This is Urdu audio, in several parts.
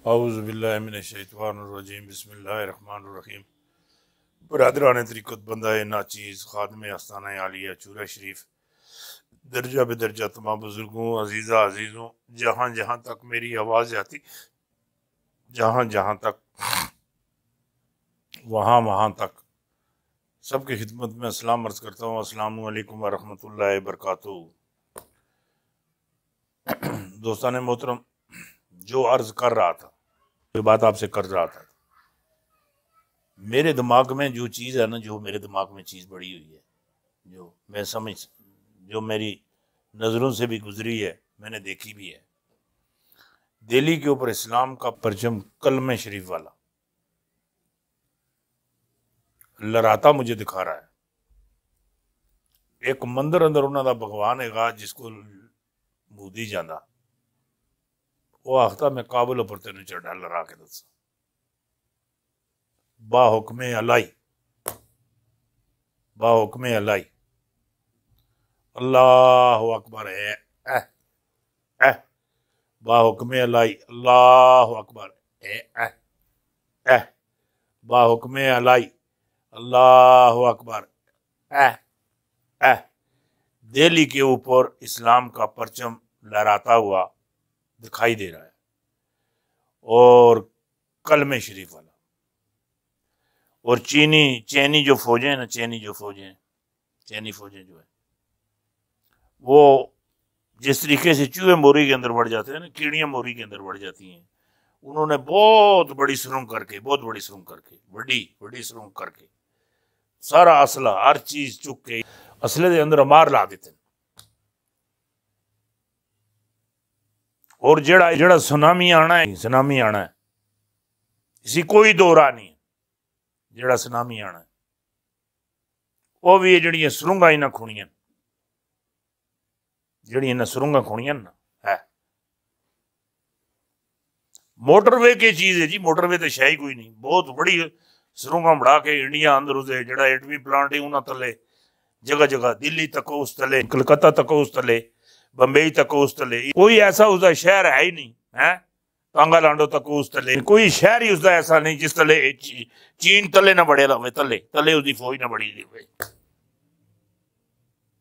اعوذ باللہ من الشیطان الرجیم بسم اللہ الرحمن الرحیم۔ برادران طریقت بندہ ناچیز خادم آستانہ عالیہ چورہ شریف، درجہ بدرجہ تمام بزرگوں عزیزوں، جہاں جہاں تک میری آواز آتی، جہاں جہاں تک وہاں تک سب کی خدمت میں السلام عرض کرتا ہوں۔ السلام علیکم ورحمۃ اللہ وبرکاتہ۔ دوستان محترم، جو عرض کر رہا تھا، جو بات آپ سے کر رہا تھا، میرے دماغ میں جو چیز ہے نا، جو میرے دماغ میں چیز بڑی ہوئی ہے، جو میں سمجھ، جو میری نظروں سے بھی گزری ہے، میں نے دیکھی بھی ہے، دہلی کے اوپر اسلام کا پرچم کلمہ شریف والا لہراتا مجھے دکھا رہا ہے۔ ایک مندر اندر انہوں دا بھگوان ہے گا جس کو مودی جانا، وہ آختا میں کابل اوپر تینوں چڑھا لڑا کے دسا با حکم الہی، با حکم الہی، اللہ اکبر ہے، با حکم الہی، اللہ اکبر ہے، با حکم الہی، اللہ اکبر ہے۔ دہلی کے اوپر اسلام کا پرچم لہراتا ہوا دکھائی دے رہا ہے، اور کلمہ شریف والا، اور چینی جو فوجیں ہیں نا، چینی فوجیں جو ہے، وہ جس طریقے سے چوہے موری کے اندر بڑھ جاتے ہیں نا، کیڑیاں موری کے اندر بڑھ جاتی ہیں، انہوں نے بہت بڑی سرنگ کر کے، بڑی سرنگ کر کے سارا اسلحہ ہر چیز چک کے اسلحے دے اندر مار لا دیتے ہیں۔ اور جڑا سنامی آنا ہے، اسی کوئی دو راہ نہیں ہے، جڑا سنامی آنا ہے وہ بھی جڑیاں سرنگاں انہاں کھونیاں، جڑیاں انہاں سرنگاں کھونیاں نا ہے۔ موٹر وے کی چیز ہے جی، موٹر وے تو شاہی کوئی نہیں، بہت بڑی سرنگاں بڑھا کے انڈیا اندر اسے جڑا ایٹمی پلانٹ ہے انہاں تلے جگہ جگہ، دلی تک اس تلے، کلکتہ تک اس تلے، بمبئی تک اس تلے، کوئی ایسا اس کا شہر ہے ہی نہیں ہے، تانگا لانڈو تک اس تلے کوئی شہر ہی اس کا ایسا نہیں جس تلے چین تلے نہ بڑھے ہوئے، تلے اس کی فوج نہ بڑھی ہوئے،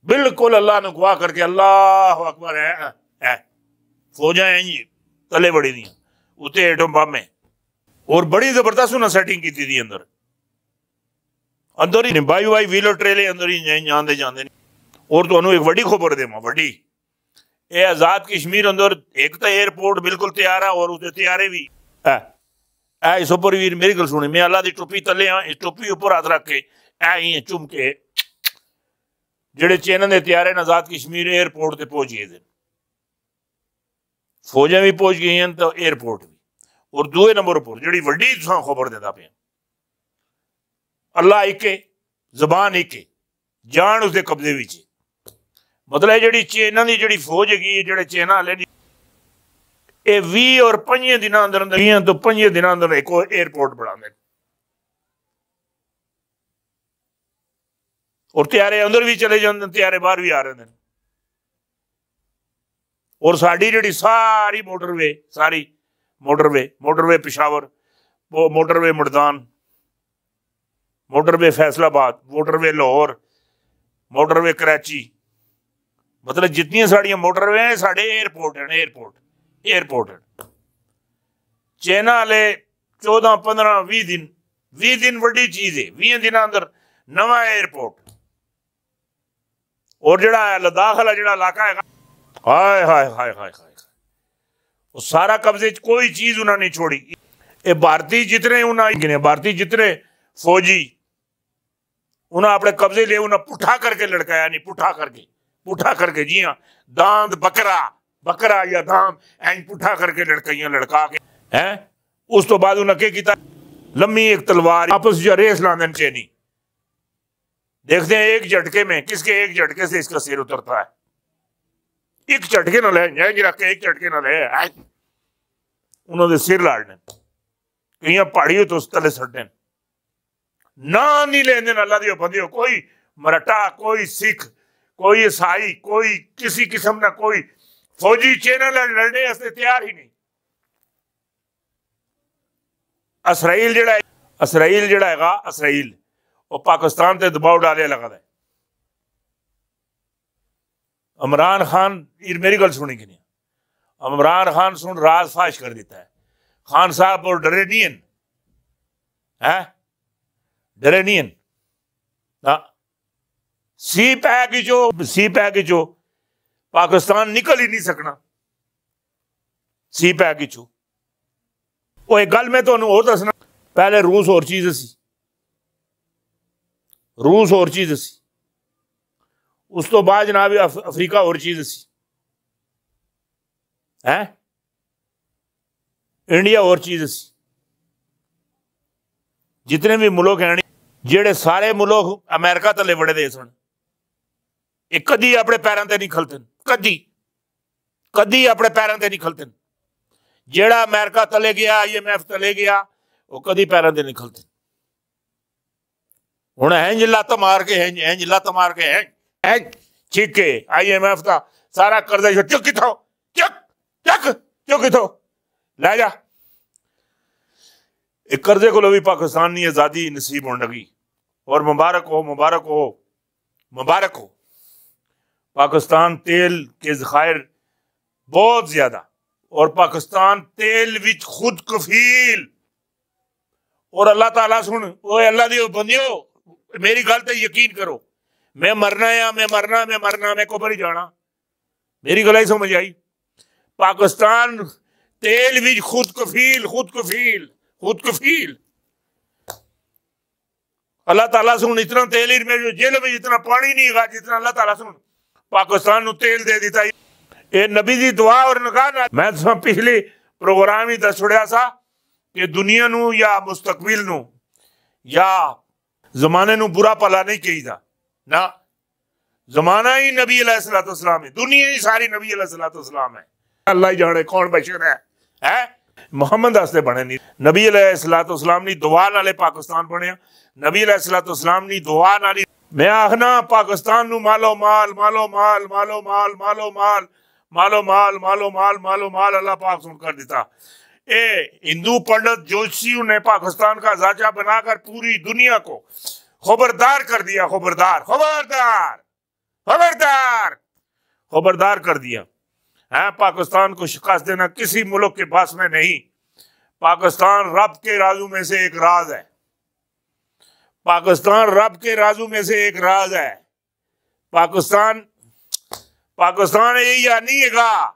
بالکل اللہ نے گواہ کر کے اللہ اکبر ہے، فوجاں ہیں جی تلے بڑی دیاں اتنے ایٹم بم ہے، اور بڑی زبردست انہوں نے سیٹنگ کی تھی اندر ہی بائی ویلر ٹریلے اندر ہی جاندے۔ اور تو انہوں ایک وڈی خبر دے ماں، وڈی اے آزاد کشمیر اندر ایک تو ایئرپورٹ بالکل تیار ہے، اور اس تیارے بھی اے اس اوپر بھی میری گل سنی، میں اللہ دی ٹوپی تلے ہاں، اس ٹوپی اوپر ہاتھ رکھ کے اے ہی چوم کے جڑے چینن دے تیارے آزاد کشمیر ایئرپورٹ تے پہنچ گئے، فوجیں بھی پہنچ گئی ہیں تو ایئرپورٹ بھی۔ اور دوے نمبر پر جڑی وڈی خبر دیتا پہ، اللہ ایک زبان ایک جان اس دے قبضے وچ، مطلب جڑی چینہ دی جڑی فوج ہے، جڑے چینہ والے اے 20 اور 5 دنوں اندر 20 تو 5 دنوں اندر ایک ایئرپورٹ بنا دیں، اور تیارے اندر بھی چلے جاندے، تیارے باہر بھی آ رہے ہیں۔ اور ساری جڑی ساری موٹر وے پشاور، موٹر وے مردان، موٹر وے فیصل آباد، موٹر وے لاہور، موٹر وے کراچی، مطلب جتنی ساڑیاں موٹر وے ہیں ساڑے ایئرپورٹ ہیں۔ چائنا والے 14 15 20 دن وڈی چیز ہے، 20 دنوں اندر نواں ایئرپورٹ۔ اور جڑا لداخ والا جڑا علاقہ ہے، ہائے وہ سارا قبضے کوئی چیز انہوں نے چھوڑی۔ یہ بھارتی جتنے فوجی انہوں اپنے قبضے لے، انہوں پٹھا کر کے لڑکایا، نہیں پٹھا کر کے جی ہاں، داند بکرا یا دام این پٹھا کر کے لڑکا کے ہیں۔ اس تو بعد انہوں نے کیا لمبی ایک تلوار آپس جو ریس لاندن چینی، دیکھتے ہیں ایک جھٹکے میں کس کے ایک جھٹکے سے اس کا سر اترتا ہے، ایک جھٹکے نہ لے رکھ کے ایک جھٹکے نہ لے انہوں نے سر لاڑنے، کہیں پہاڑی تو اس تلے سٹنے نہ نہیں لیندے اللہ دیو بندیو، کوئی مرٹا، کوئی سکھ، کوئی عیسائی، کوئی کسی قسم نہ کوئی فوجی چینل لڑنے سے تیار ہی نہیں۔ اسرائیل جڑا ہے گا اسرائیل وہ پاکستان تے دباؤ ڈالے لگا ہے. عمران خان میری گل سنی کہ نہیں, عمران خان سن راز فاش کر دیتا ہے. خان صاحب اور ڈرے نہیں ہیں, ڈرے نہیں ہیں. سی پیک چو پاکستان نکل ہی نہیں سکنا. سی پیک چو وہ ایک گل میں تمہیں اور دسنا, پہلے روس اور چیز سی, روس اور چیز سی, اس تو بعد جناب افریقہ اور چیز سی, انڈیا اور چیز سی. جتنے بھی ملک ہیں جڑے سارے ملک امریکہ تلے بڑے دے سن, ایک کدی اپنے پیروں تے نہیں کھلتے, کدی اپنے پیروں تے نہیں کھلتے. جیڑا امریکہ تلے گیا, IMF تلے گیا, وہ کدی پیروں تے نہیں کھلتے. ہوں ہینج لت مار کے ہینج لت مار کے چیک کے IMF کا سارا قرضہ چک کتوں چک کتوں لے جا. ایک قرضے کو بھی پاکستان کی آزادی نصیب ہونے لگی, اور مبارک ہو مبارک ہو مبارک ہو. پاکستان تیل کے ذخائر بہت زیادہ, اور پاکستان تیل وچ خود کفیل. اور اللہ تعالیٰ سن, وہ اللہ دی بندیو میری گل تے یقین کرو, میں مرنا ہے, میں قبر ہی جانا. میری گل ہی سمجھ آئی. پاکستان تیل وچ خود کفیل. اللہ تعالیٰ سن اتنا تیل ہی میں جیل میں اتنا پانی نہیں گا جتنا اللہ تعالیٰ سن پاکستان نو تیل دے دیتا. یہ نبی دی دعا اور نگاہ. میں تو پچھلی پروگرام ہی دس چھڑیا سا کہ دنیا نو یا مستقبل نو یا زمانے نو برا پلا نہیں کہی دا نا. زمانہ ہی نبی علیہ الصلوۃ والسلام ہے, دنیا ہی ساری نبی علیہ الصلوۃ والسلام ہے. اللہ ہی جانے کون بشر ہے محمد واسطے بنے نہیں. نبی علیہ الصلوۃ والسلام نے دعا نالے پاکستان بنیا. نبی علیہ الصلوۃ والسلام نے دعا نالی. میں آخنا پاکستان نو مالو مال اللہ پاک سن کر دیتا. اے ہندو پنڈت جوشیوں نے پاکستان کا زاچہ بنا کر پوری دنیا کو خبردار کر دیا. خبردار کر دیا. پاکستان کو شکست دینا کسی ملک کے پاس میں نہیں. پاکستان رب کے رازوں میں سے ایک راز ہے. پاکستان یہ نہیں ہے گا